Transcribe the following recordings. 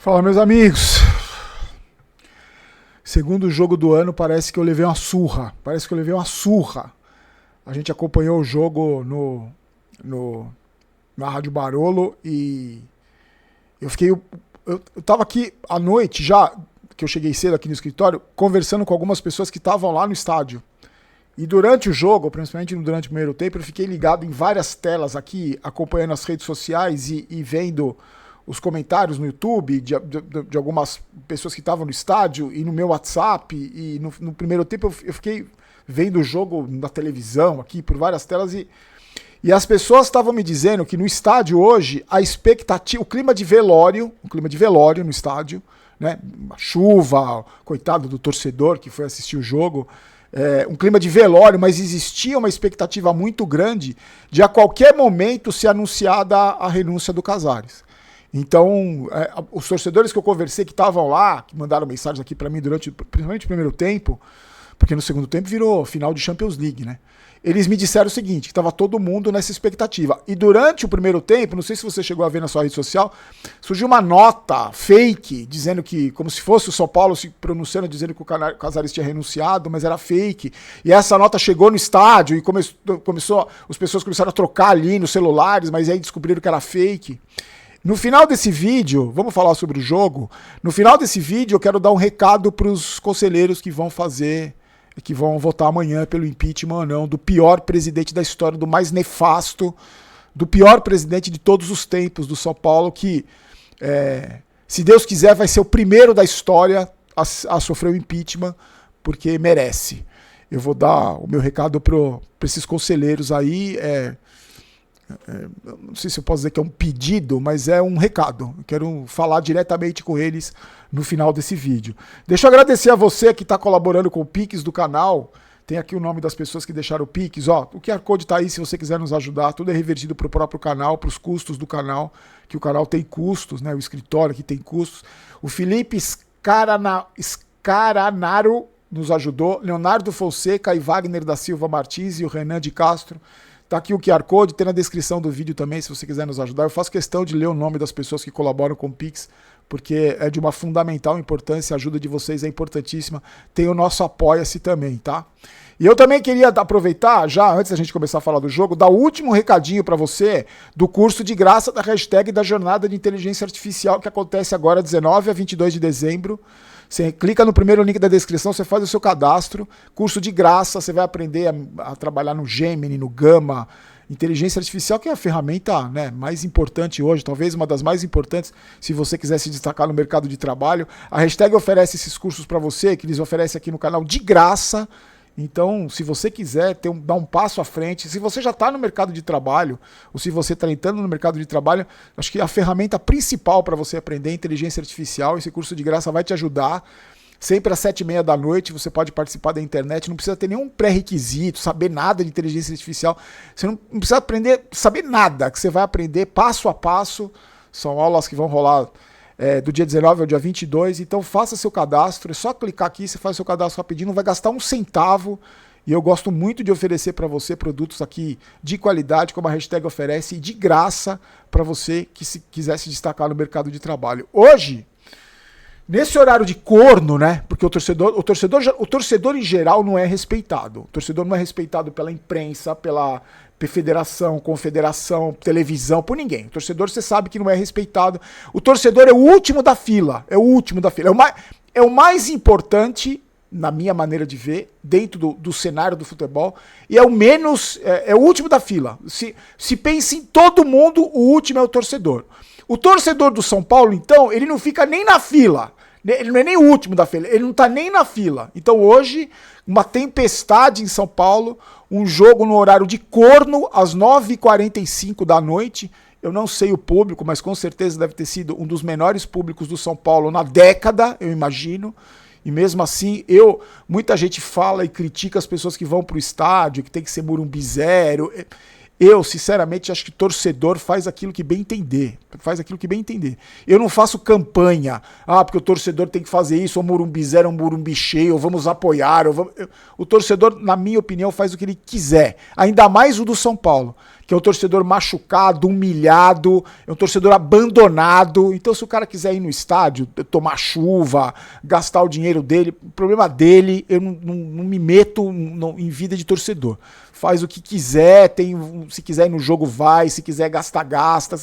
Fala, meus amigos. Segundo jogo do ano, parece que eu levei uma surra. A gente acompanhou o jogo na Rádio Barolo e eu fiquei. Eu tava aqui à noite já, que eu cheguei cedo aqui no escritório, conversando com algumas pessoas que estavam lá no estádio. E durante o jogo, principalmente durante o primeiro tempo, eu fiquei ligado em várias telas aqui, acompanhando as redes sociais e vendo os comentários no YouTube de algumas pessoas que estavam no estádio e no meu WhatsApp. E no primeiro tempo eu fiquei vendo o jogo na televisão aqui por várias telas e as pessoas estavam me dizendo que no estádio hoje a expectativa, o clima de velório no estádio, né? A chuva, coitado do torcedor que foi assistir o jogo, um clima de velório, mas existia uma expectativa muito grande de a qualquer momento ser anunciada a renúncia do Casares. Então, os torcedores que eu conversei que estavam lá, que mandaram mensagens aqui para mim principalmente o primeiro tempo, porque no segundo tempo virou final de Champions League, né? Eles me disseram o seguinte, que estava todo mundo nessa expectativa. E durante o primeiro tempo, não sei se você chegou a ver na sua rede social, surgiu uma nota fake, dizendo que, como se fosse o São Paulo se pronunciando, dizendo que o Casares tinha renunciado, mas era fake. E essa nota chegou no estádio e as pessoas começaram a trocar ali nos celulares, mas aí descobriram que era fake. No final desse vídeo, vamos falar sobre o jogo. No final desse vídeo, eu quero dar um recado para os conselheiros que vão votar amanhã pelo impeachment ou não, do pior presidente da história, do mais nefasto, do pior presidente de todos os tempos do São Paulo, que, se Deus quiser, vai ser o primeiro da história a sofrer o impeachment, porque merece. Eu vou dar o meu recado para esses conselheiros aí. Não sei se eu posso dizer que é um pedido, mas é um recado. Eu quero falar diretamente com eles no final desse vídeo. Deixa eu agradecer a você que está colaborando com o Pix do canal. Tem aqui o nome das pessoas que deixaram o Pix. Ó, o QR Code está aí se você quiser nos ajudar. Tudo é revertido para o próprio canal, para os custos do canal, que o canal tem custos, né? O escritório aqui tem custos. O Felipe Scaranaro nos ajudou. Leonardo Fonseca e Wagner da Silva Martins e o Renan de Castro. Tá aqui o QR Code, tem na descrição do vídeo também, se você quiser nos ajudar. Eu faço questão de ler o nome das pessoas que colaboram com o Pix, porque é de uma fundamental importância, a ajuda de vocês é importantíssima. Tem o nosso Apoia-se também, tá? E eu também queria aproveitar, já antes da gente começar a falar do jogo, dar o último recadinho para você do curso de graça da hashtag da Jornada de Inteligência Artificial, que acontece agora 19 a 22 de dezembro. Você clica no primeiro link da descrição, você faz o seu cadastro, curso de graça, você vai aprender a trabalhar no Gemini, no Gama, inteligência artificial, que é a ferramenta, né, mais importante hoje, talvez uma das mais importantes, se você quiser se destacar no mercado de trabalho. A hashtag oferece esses cursos para você, que eles oferecem aqui no canal de graça. Então, se você quiser dar um passo à frente, se você já está no mercado de trabalho, ou se você está entrando no mercado de trabalho, acho que a ferramenta principal para você aprender é inteligência artificial. Esse curso de graça vai te ajudar. Sempre às 7h30 da noite você pode participar da internet, não precisa ter nenhum pré-requisito, saber nada de inteligência artificial. Você não precisa saber nada, que você vai aprender passo a passo. São aulas que vão rolar do dia 19 ao dia 22, então faça seu cadastro, é só clicar aqui, você faz seu cadastro rapidinho, não vai gastar um centavo, e eu gosto muito de oferecer para você produtos aqui de qualidade, como a hashtag oferece, e de graça para você que quiser se destacar no mercado de trabalho. Hoje, nesse horário de corno, né, porque o torcedor em geral não é respeitado, o torcedor não é respeitado pela imprensa, pela federação, confederação, televisão, por ninguém. O torcedor, você sabe que não é respeitado. O torcedor é o último da fila. É o mais importante, na minha maneira de ver, dentro do cenário do futebol, e é o último da fila. Se pensa em todo mundo, o último é o torcedor. O torcedor do São Paulo, então, ele não fica nem na fila. Ele não é nem o último da fila, ele não tá nem na fila. Então hoje, uma tempestade em São Paulo, um jogo no horário de corno, às 9h45 da noite. Eu não sei o público, mas com certeza deve ter sido um dos menores públicos do São Paulo na década, eu imagino. E mesmo assim, muita gente fala e critica as pessoas que vão pro estádio, que tem que ser Morumbi zero. Eu, sinceramente, acho que torcedor faz aquilo que bem entender. Faz aquilo que bem entender. Eu não faço campanha. Porque o torcedor tem que fazer isso, ou Morumbi zero, ou Morumbi cheio, ou vamos apoiar. O torcedor, na minha opinião, faz o que ele quiser. Ainda mais o do São Paulo, que é um torcedor machucado, humilhado, é um torcedor abandonado. Então, se o cara quiser ir no estádio, tomar chuva, gastar o dinheiro dele, problema dele, eu não me meto em vida de torcedor. Faz o que quiser, se quiser ir no jogo, vai, se quiser gastar, gasta.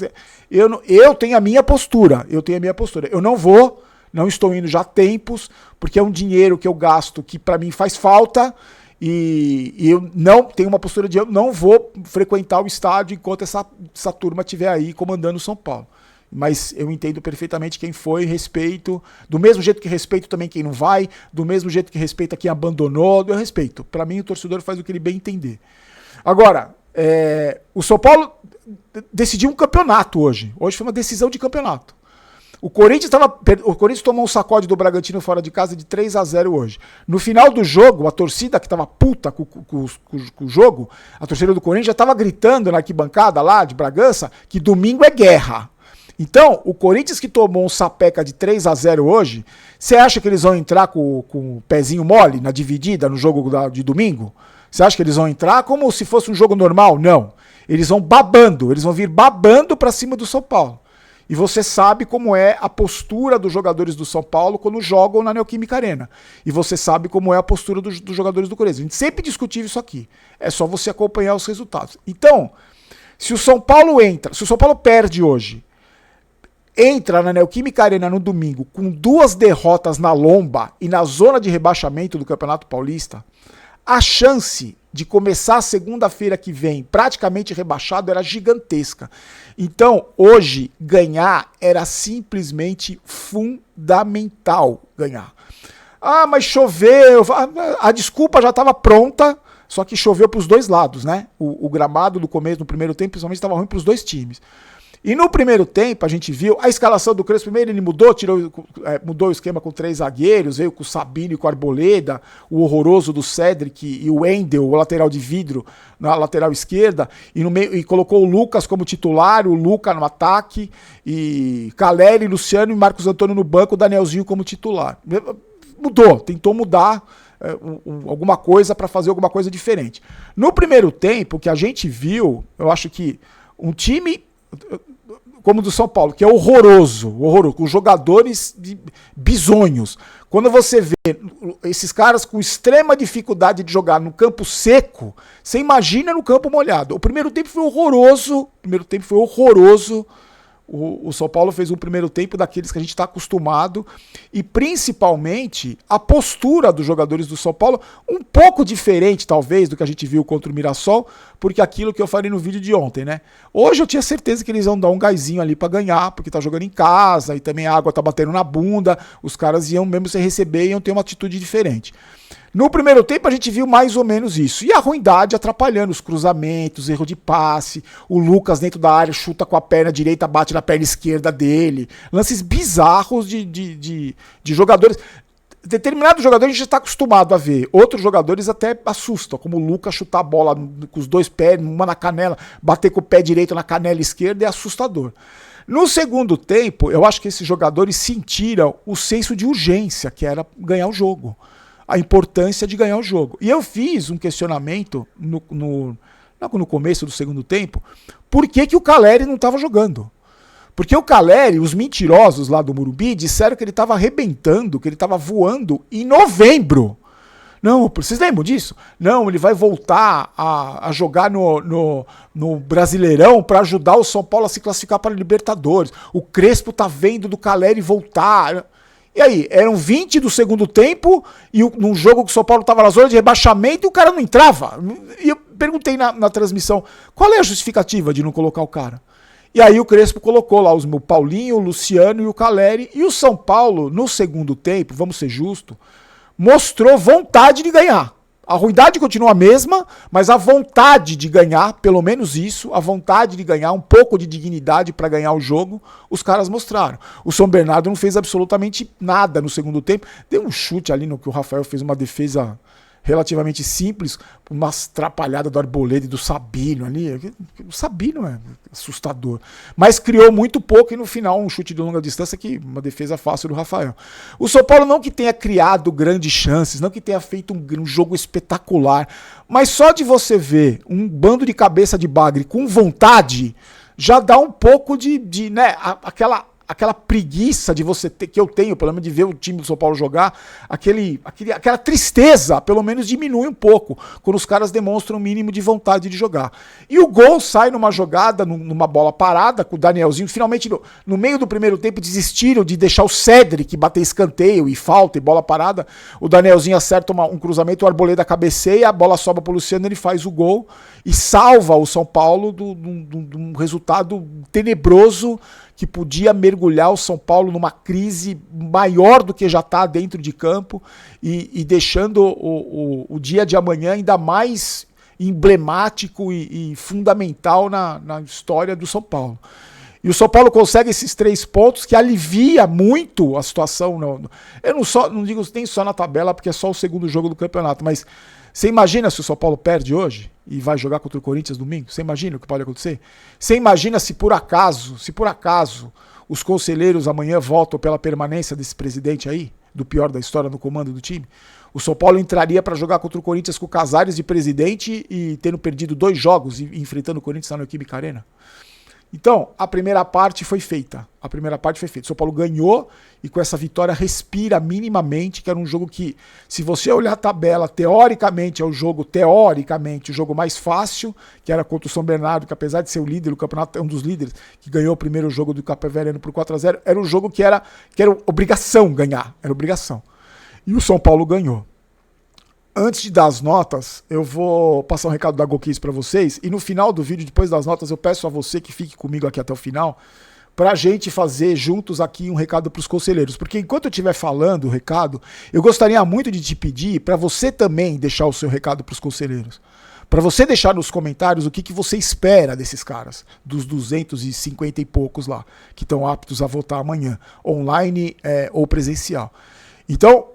Eu tenho a minha postura, Eu não estou indo já há tempos, porque é um dinheiro que eu gasto que para mim faz falta, e eu não tenho uma postura de eu não vou frequentar o estádio enquanto essa turma estiver aí comandando o São Paulo. Mas eu entendo perfeitamente quem foi, respeito, do mesmo jeito que respeito também quem não vai, do mesmo jeito que respeita quem abandonou, eu respeito. Para mim, o torcedor faz o que ele bem entender. Agora, o São Paulo decidiu um campeonato hoje. Hoje foi uma decisão de campeonato. O Corinthians tomou um sacode do Bragantino fora de casa de 3-0 hoje. No final do jogo, a torcida que estava puta com o jogo, a torcida do Corinthians já estava gritando na arquibancada lá de Bragança que domingo é guerra. Então, o Corinthians que tomou um sapeca de 3-0 hoje, você acha que eles vão entrar com o pezinho mole na dividida no jogo de domingo? Você acha que eles vão entrar como se fosse um jogo normal? Não. Eles vão vir babando pra cima do São Paulo. E você sabe como é a postura dos jogadores do São Paulo quando jogam na Neoquímica Arena. E você sabe como é a postura dos jogadores do Corinthians. A gente sempre discutiu isso aqui. É só você acompanhar os resultados. Então, se o São Paulo perde hoje, entra na Neoquímica Arena no domingo com 2 derrotas na lomba e na zona de rebaixamento do Campeonato Paulista, a chance de começar a segunda-feira que vem praticamente rebaixado era gigantesca. Então, hoje, ganhar era simplesmente fundamental ganhar. Mas choveu. A desculpa já estava pronta, só que choveu para os dois lados, né? O gramado do começo, no primeiro tempo, principalmente estava ruim para os dois times. E no primeiro tempo, a gente viu a escalação do Crespo. Primeiro ele mudou o esquema com 3 zagueiros, veio com o Sabino e com o Arboleda, o horroroso do Cedric e o Wendel, o lateral de vidro, na lateral esquerda, e colocou o Lucas como titular, o Luca no ataque, e Caleri, Luciano e Marcos Antônio no banco, o Danielzinho como titular. Tentou mudar alguma coisa para fazer alguma coisa diferente. No primeiro tempo, o que a gente viu, eu acho que um time como o do São Paulo, que é horroroso, com jogadores bizonhos. Quando você vê esses caras com extrema dificuldade de jogar no campo seco, você imagina no campo molhado. O primeiro tempo foi horroroso. O São Paulo fez um primeiro tempo daqueles que a gente está acostumado, e principalmente a postura dos jogadores do São Paulo, um pouco diferente talvez do que a gente viu contra o Mirassol, porque aquilo que eu falei no vídeo de ontem, né? Hoje eu tinha certeza que eles iam dar um gásinho ali para ganhar, porque tá jogando em casa e também a água tá batendo na bunda, os caras iam mesmo se receber e iam ter uma atitude diferente. No primeiro tempo a gente viu mais ou menos isso. E a ruindade atrapalhando os cruzamentos, erro de passe. O Lucas dentro da área chuta com a perna direita, bate na perna esquerda dele. Lances bizarros de jogadores. Determinados jogadores a gente já está acostumado a ver. Outros jogadores até assustam, como o Lucas chutar a bola com os 2 pés, uma na canela, bater com o pé direito na canela esquerda, é assustador. No segundo tempo, eu acho que esses jogadores sentiram o senso de urgência, que era ganhar o jogo. A importância de ganhar o jogo. E eu fiz um questionamento no começo do segundo tempo, por que o Caleri não estava jogando? Porque o Caleri, os mentirosos lá do Morumbi, disseram que ele estava arrebentando, que ele estava voando em novembro. Não, vocês lembram disso? Não, ele vai voltar a jogar no Brasileirão para ajudar o São Paulo a se classificar para a Libertadores. O Crespo tá vendo do Caleri voltar. E aí, eram 20 do segundo tempo, e num jogo que o São Paulo estava na zona de rebaixamento e o cara não entrava. E eu perguntei na transmissão, qual é a justificativa de não colocar o cara? E aí o Crespo colocou lá o Paulinho, o Luciano e o Caleri, e o São Paulo, no segundo tempo, vamos ser justos, mostrou vontade de ganhar. A ruindade continua a mesma, mas a vontade de ganhar, pelo menos isso, a vontade de ganhar, um pouco de dignidade para ganhar o jogo, os caras mostraram. O São Bernardo não fez absolutamente nada no segundo tempo. Deu um chute ali no que o Rafael fez uma defesa relativamente simples, uma atrapalhada do Arboleda e do Sabino ali. O Sabino é assustador. Mas criou muito pouco e no final um chute de longa distância, que uma defesa fácil do Rafael. O São Paulo não que tenha criado grandes chances, não que tenha feito um jogo espetacular, mas só de você ver um bando de cabeça de bagre com vontade, já dá um pouco de né, aquela preguiça de você ter, que eu tenho, pelo menos de ver o time do São Paulo jogar, aquela tristeza, pelo menos diminui um pouco, quando os caras demonstram um mínimo de vontade de jogar. E o gol sai numa jogada, numa bola parada, com o Danielzinho, finalmente no meio do primeiro tempo desistiram de deixar o Cedric bater escanteio e falta e bola parada, o Danielzinho acerta um cruzamento, o Arboleda cabeceia, a bola sobra pro Luciano, ele faz o gol e salva o São Paulo de um resultado tenebroso que podia mergulhar o São Paulo numa crise maior do que já está dentro de campo e deixando o dia de amanhã ainda mais emblemático e fundamental na história do São Paulo. E o São Paulo consegue esses 3 pontos que alivia muito a situação. Eu não digo nem só na tabela, porque é só o segundo jogo do campeonato, mas você imagina se o São Paulo perde hoje e vai jogar contra o Corinthians domingo? Você imagina o que pode acontecer? Você imagina se por acaso os conselheiros amanhã votam pela permanência desse presidente aí, do pior da história no comando do time? O São Paulo entraria para jogar contra o Corinthians com o Casares de presidente e tendo perdido 2 jogos e enfrentando o Corinthians na Neoquímica Arena? Então, a primeira parte foi feita. O São Paulo ganhou e com essa vitória respira minimamente, que era um jogo que, se você olhar a tabela, teoricamente o jogo mais fácil, que era contra o São Bernardo, que apesar de ser o líder do campeonato, é um dos líderes, que ganhou o primeiro jogo do Capivarino por 4-0, era um jogo que era obrigação ganhar, era obrigação. E o São Paulo ganhou. Antes de dar as notas, eu vou passar um recado da GoCase para vocês. E no final do vídeo, depois das notas, eu peço a você que fique comigo aqui até o final, para a gente fazer juntos aqui um recado para os conselheiros. Porque enquanto eu estiver falando o recado, eu gostaria muito de te pedir para você também deixar o seu recado para os conselheiros. Para você deixar nos comentários o que você espera desses caras, dos 250 e poucos lá, que estão aptos a votar amanhã, online ou presencial. Então,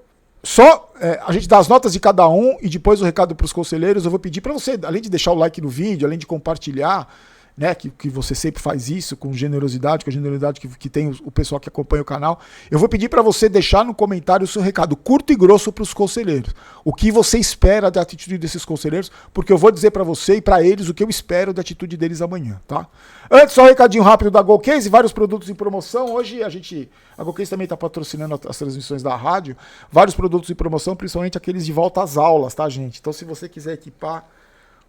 a gente dá as notas de cada um e depois o recado para os conselheiros. Eu vou pedir para você, além de deixar o like no vídeo, além de compartilhar, né, que você sempre faz isso com a generosidade que tem o pessoal que acompanha o canal, eu vou pedir para você deixar no comentário o seu recado curto e grosso para os conselheiros. O que você espera da atitude desses conselheiros, porque eu vou dizer para você e para eles o que eu espero da atitude deles amanhã, tá? Antes, só um recadinho rápido da GoCase, vários produtos em promoção. Hoje a GoCase também está patrocinando as transmissões da rádio, vários produtos em promoção, principalmente aqueles de volta às aulas, tá, gente? Então, se você quiser equipar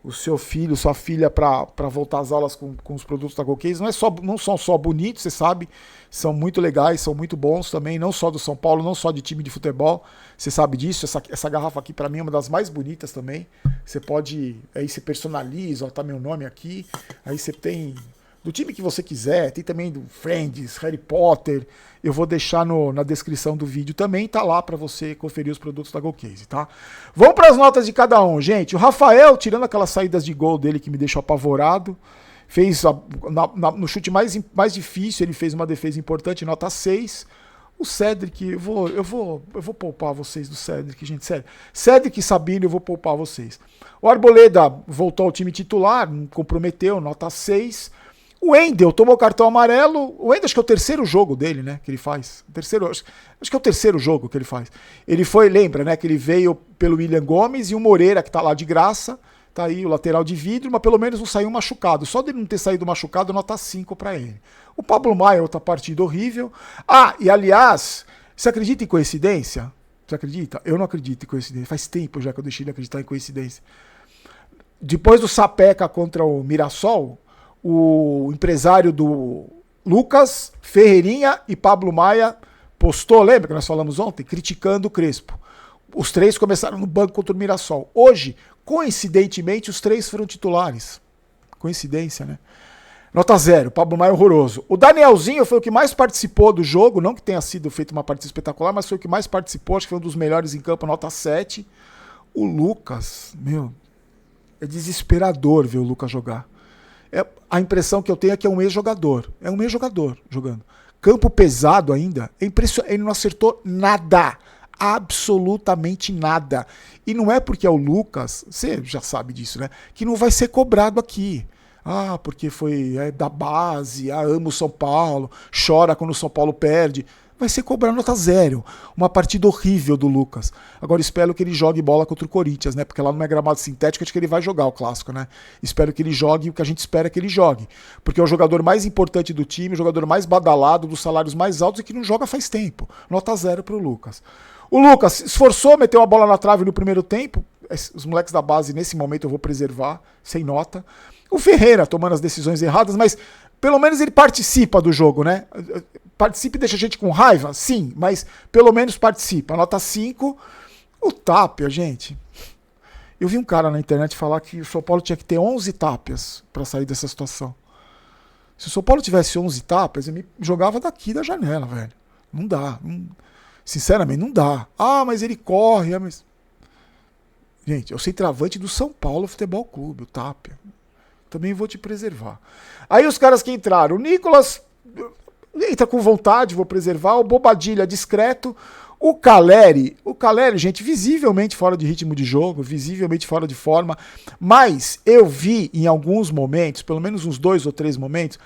o seu filho, sua filha para voltar às aulas com os produtos da GoCase, não são só bonitos, você sabe, são muito legais, são muito bons também, não só do São Paulo, não só de time de futebol, você sabe disso. Essa garrafa aqui para mim é uma das mais bonitas também. Você pode, aí você personaliza, ó, tá meu nome aqui, aí você tem do time que você quiser, tem também do Friends, Harry Potter, eu vou deixar na descrição do vídeo também, tá lá para você conferir os produtos da GoCase, tá? Vamos para as notas de cada um, gente. O Rafael, tirando aquelas saídas de gol dele que me deixou apavorado, fez no chute mais difícil, ele fez uma defesa importante, nota 6. O Cedric, eu vou poupar vocês do Cedric, gente, sério. Cedric e Sabino, eu vou poupar vocês. O Arboleda voltou ao time titular, não comprometeu, nota 6. O Wendel tomou cartão amarelo. O Wendel acho que é o terceiro jogo dele, né? Que ele faz. Acho que é o terceiro jogo que ele faz. Ele foi, lembra, né? Que ele veio pelo William Gomes e o Moreira, que tá lá de graça. Tá aí o lateral de vidro, mas pelo menos não saiu machucado. Só dele não ter saído machucado, nota 5 para ele. O Pablo Maia, outra partida horrível. Ah, e aliás, você acredita em coincidência? Você acredita? Eu não acredito em coincidência. Faz tempo já que eu deixei de acreditar em coincidência. Depois do Sapeca contra o Mirassol, o empresário do Lucas, Ferreirinha e Pablo Maia postou, lembra que nós falamos ontem, criticando o Crespo. Os 3 começaram no banco contra o Mirassol. Hoje, coincidentemente, os 3 foram titulares. Coincidência, né? Nota 0, Pablo Maia horroroso. O Danielzinho foi o que mais participou do jogo, não que tenha sido feito uma partida espetacular, mas foi o que mais participou, acho que foi um dos melhores em campo, nota 7. O Lucas, é desesperador ver o Lucas jogar. A impressão que eu tenho é que é um ex-jogador. É um ex-jogador jogando. Campo pesado ainda. É impressionante. Ele não acertou nada. absolutamente nada. E não é porque é o Lucas, você já sabe disso, né? Que não vai ser cobrado aqui. Ah, porque foi da base, ama o São Paulo, chora quando o São Paulo perde. Vai ser cobrar nota 0. Uma partida horrível do Lucas. Agora espero que ele jogue bola contra o Corinthians, né? Porque lá não é gramado sintético, acho que ele vai jogar o clássico, né? Espero que ele jogue o que a gente espera que ele jogue. Porque é o jogador mais importante do time, o jogador mais badalado, dos salários mais altos e que não joga faz tempo. Nota 0 pro Lucas. O Lucas se esforçou, meteu a bola na trave no primeiro tempo. Os moleques da base, nesse momento, eu vou preservar, sem nota. O Ferreira tomando as decisões erradas, mas pelo menos ele participa do jogo, né? Participa e deixa a gente com raiva? Sim, mas pelo menos participa. Nota 5. O Tapia, gente. Eu vi um cara na internet falar que o São Paulo tinha que ter 11 Tapias para sair dessa situação. Se o São Paulo tivesse 11 Tapias, eu me jogava daqui da janela, velho. Não dá. Sinceramente, não dá. Ah, mas ele corre. Mas... Gente, eu sei centroavante do São Paulo Futebol Clube, o Tapia. Também vou te preservar. Aí os caras que entraram, o Nicolas entra com vontade, vou preservar. O Bobadilha, discreto. O Caleri, gente, visivelmente fora de ritmo de jogo, visivelmente fora de forma. Mas eu vi em alguns momentos, pelo menos uns 2 ou 3 momentos,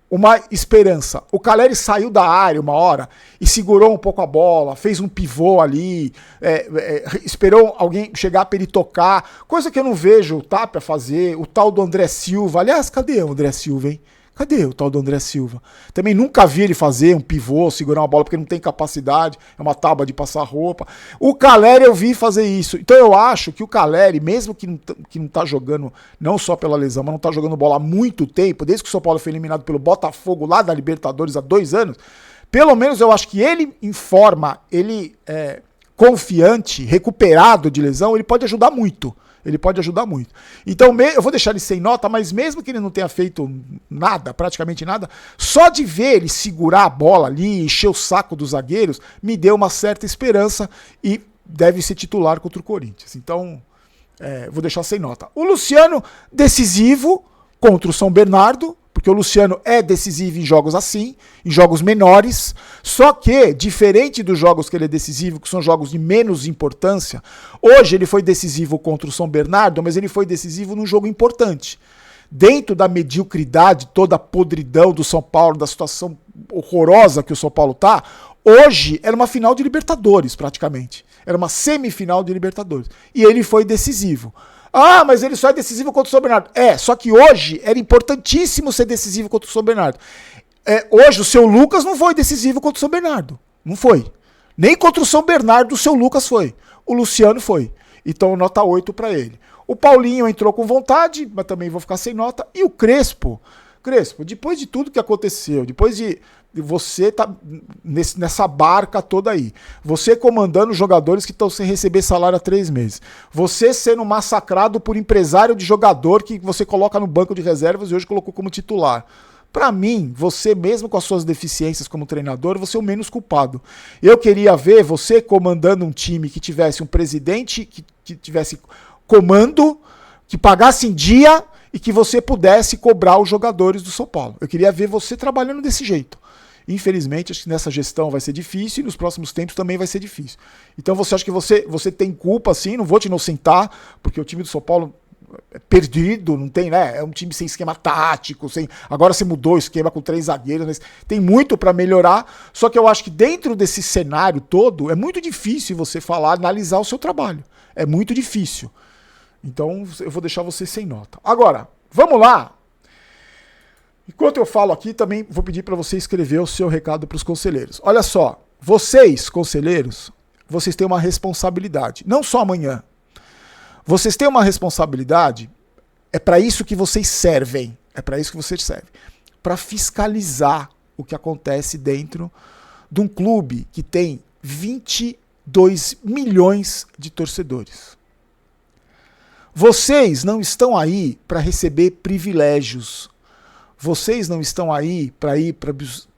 uma esperança. O Caleri saiu da área uma hora e segurou um pouco a bola, fez um pivô ali, esperou alguém chegar para ele tocar, coisa que eu não vejo o Tapia fazer, o tal do André Silva. Aliás, cadê o André Silva, hein? Cadê o tal do André Silva? Também nunca vi ele fazer um pivô, segurar uma bola, porque não tem capacidade, é uma tábua de passar roupa. O Caleri eu vi fazer isso. Então eu acho que o Caleri, mesmo que não tá jogando, não só pela lesão, mas não tá jogando bola há muito tempo, desde que o São Paulo foi eliminado pelo Botafogo lá da Libertadores há 2 anos, pelo menos eu acho que ele em forma, ele confiante, recuperado de lesão, ele pode ajudar muito. Ele pode ajudar muito. Então, eu vou deixar ele sem nota, mas mesmo que ele não tenha feito nada, praticamente nada, só de ver ele segurar a bola ali, encher o saco dos zagueiros, me deu uma certa esperança e deve ser titular contra o Corinthians. Então, vou deixar sem nota. O Luciano, decisivo contra o São Bernardo, porque o Luciano é decisivo em jogos assim, em jogos menores, só que, diferente dos jogos que ele é decisivo, que são jogos de menos importância, hoje ele foi decisivo contra o São Bernardo, mas ele foi decisivo num jogo importante. Dentro da mediocridade, toda a podridão do São Paulo, da situação horrorosa que o São Paulo tá, hoje era uma final de Libertadores, praticamente. Era uma semifinal de Libertadores. E ele foi decisivo. Ah, mas ele só é decisivo contra o São Bernardo. Só que hoje era importantíssimo ser decisivo contra o São Bernardo. Hoje o seu Lucas não foi decisivo contra o São Bernardo. Não foi. Nem contra o São Bernardo o seu Lucas foi. O Luciano foi. Então nota 8 para ele. O Paulinho entrou com vontade, mas também vou ficar sem nota. E o Crespo, depois de tudo que aconteceu, depois de você tá nessa barca toda aí, você comandando jogadores que estão sem receber salário há 3 meses, você sendo massacrado por empresário de jogador que você coloca no banco de reservas e hoje colocou como titular. Para mim, você mesmo com as suas deficiências como treinador, você é o menos culpado. Eu queria ver você comandando um time que tivesse um presidente, que tivesse comando, que pagasse em dia e que você pudesse cobrar os jogadores do São Paulo. Eu queria ver você trabalhando desse jeito. Infelizmente, acho que nessa gestão vai ser difícil e nos próximos tempos também vai ser difícil. Então você acha que você tem culpa, sim, não vou te inocentar, porque o time do São Paulo é perdido, não tem, né? É um time sem esquema tático, agora você mudou o esquema com 3 zagueiros, mas tem muito para melhorar, só que eu acho que dentro desse cenário todo, é muito difícil você analisar o seu trabalho. É muito difícil. Então eu vou deixar você sem nota. Agora, vamos lá. Enquanto eu falo aqui, também vou pedir para você escrever o seu recado para os conselheiros. Olha só, vocês, conselheiros, vocês têm uma responsabilidade. Não só amanhã. Vocês têm uma responsabilidade, é para isso que vocês servem. É para isso que vocês servem. Para fiscalizar o que acontece dentro de um clube que tem 22 milhões de torcedores. Vocês não estão aí para receber privilégios. Vocês não estão aí para ir para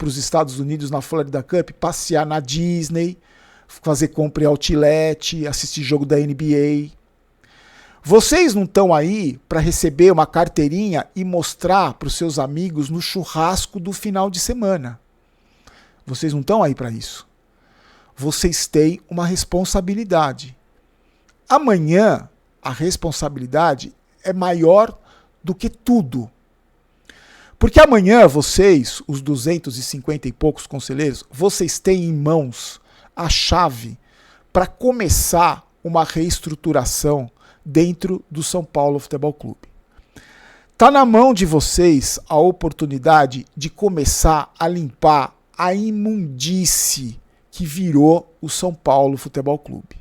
os Estados Unidos na Florida Cup, passear na Disney, fazer compra em outlet, assistir jogo da NBA. Vocês não estão aí para receber uma carteirinha e mostrar para os seus amigos no churrasco do final de semana. Vocês não estão aí para isso. vocês têm uma responsabilidade. Amanhã, a responsabilidade é maior do que tudo. Porque amanhã vocês, os 250 e poucos conselheiros, vocês têm em mãos a chave para começar uma reestruturação dentro do São Paulo Futebol Clube. Está na mão de vocês a oportunidade de começar a limpar a imundície que virou o São Paulo Futebol Clube.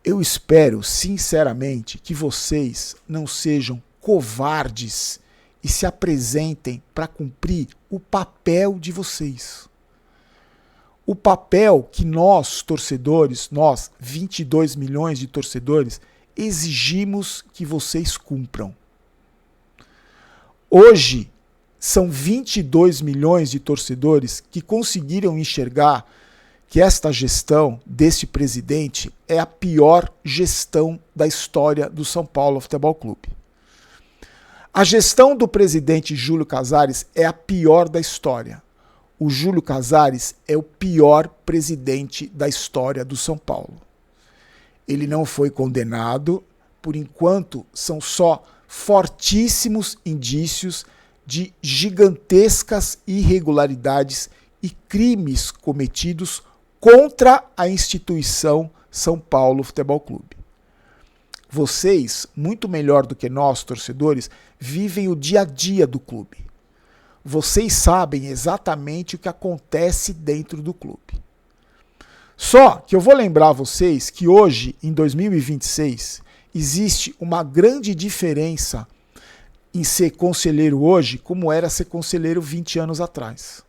Eu espero, sinceramente, que vocês não sejam covardes e se apresentem para cumprir o papel de vocês. O papel que nós, torcedores, nós, 22 milhões de torcedores, exigimos que vocês cumpram. Hoje, são 22 milhões de torcedores que conseguiram enxergar que esta gestão deste presidente é a pior gestão da história do São Paulo Futebol Clube. A gestão do presidente Júlio Casares é a pior da história. O Júlio Casares é o pior presidente da história do São Paulo. Ele não foi condenado, por enquanto são só fortíssimos indícios de gigantescas irregularidades e crimes cometidos contra a instituição São Paulo Futebol Clube. Vocês, muito melhor do que nós, torcedores, vivem o dia a dia do clube. Vocês sabem exatamente o que acontece dentro do clube. Só que eu vou lembrar vocês que hoje, em 2026, existe uma grande diferença em ser conselheiro hoje, como era ser conselheiro 20 anos atrás.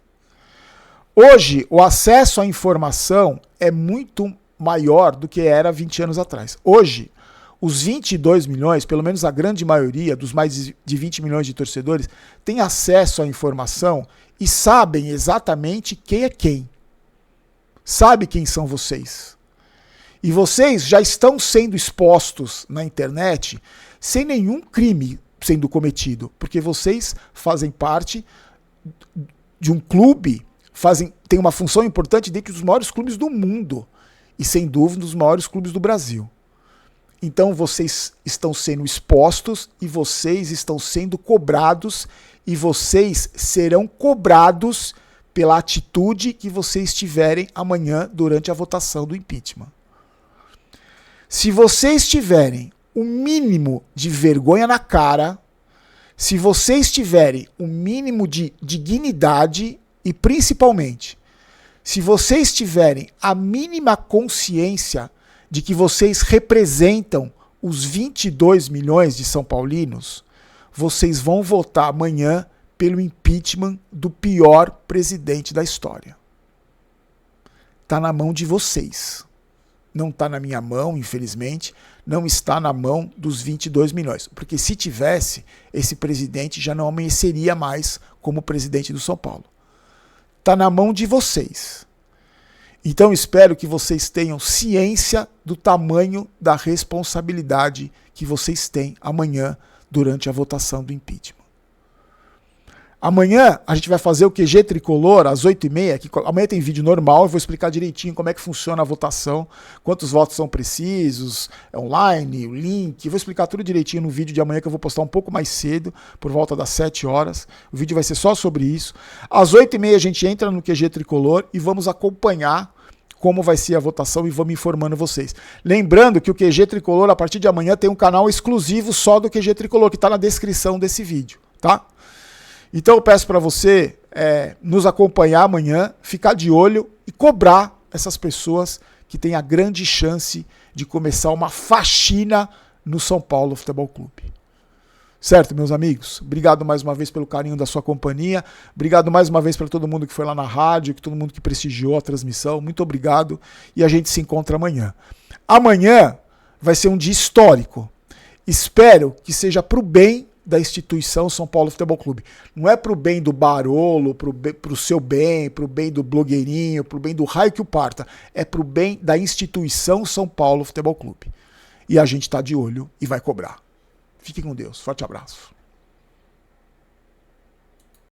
Hoje, o acesso à informação é muito maior do que era 20 anos atrás. Hoje, os 22 milhões, pelo menos a grande maioria dos mais de 20 milhões de torcedores, tem acesso à informação e sabem exatamente quem é quem. Sabe quem são vocês. E vocês já estão sendo expostos na internet sem nenhum crime sendo cometido, porque vocês fazem parte de um clube, têm uma função importante dentro dos maiores clubes do mundo e, sem dúvida, dos maiores clubes do Brasil. Então vocês estão sendo expostos e vocês estão sendo cobrados e vocês serão cobrados pela atitude que vocês tiverem amanhã durante a votação do impeachment. Se vocês tiverem o mínimo de vergonha na cara, se vocês tiverem o mínimo de dignidade e, principalmente, se vocês tiverem a mínima consciência de que vocês representam os 22 milhões de São Paulinos, vocês vão votar amanhã pelo impeachment do pior presidente da história. Está na mão de vocês. Não está na minha mão, infelizmente, não está na mão dos 22 milhões. Porque se tivesse, esse presidente já não amanheceria mais como presidente do São Paulo. Está na mão de vocês. Então espero que vocês tenham ciência do tamanho da responsabilidade que vocês têm amanhã durante a votação do impeachment. Amanhã a gente vai fazer o QG Tricolor às 8h30. Amanhã tem vídeo normal, eu vou explicar direitinho como é que funciona a votação, quantos votos são precisos, online, o link. Eu vou explicar tudo direitinho no vídeo de amanhã, que eu vou postar um pouco mais cedo, por volta das 7 horas. O vídeo vai ser só sobre isso. Às 8h30 a gente entra no QG Tricolor e vamos acompanhar como vai ser a votação e vamos informando vocês. Lembrando que o QG Tricolor, a partir de amanhã, tem um canal exclusivo só do QG Tricolor, que está na descrição desse vídeo, tá? Então eu peço para você nos acompanhar amanhã, ficar de olho e cobrar essas pessoas que têm a grande chance de começar uma faxina no São Paulo Futebol Clube. Certo, meus amigos? Obrigado mais uma vez pelo carinho da sua companhia. Obrigado mais uma vez para todo mundo que foi lá na rádio, que todo mundo que prestigiou a transmissão. Muito obrigado e a gente se encontra amanhã. Amanhã vai ser um dia histórico. Espero que seja para o bem da instituição São Paulo Futebol Clube. Não é pro bem do Barolo, pro seu bem, pro bem do blogueirinho, pro bem do raio que o parta. É pro bem da instituição São Paulo Futebol Clube. E a gente tá de olho e vai cobrar. Fiquem com Deus. Forte abraço.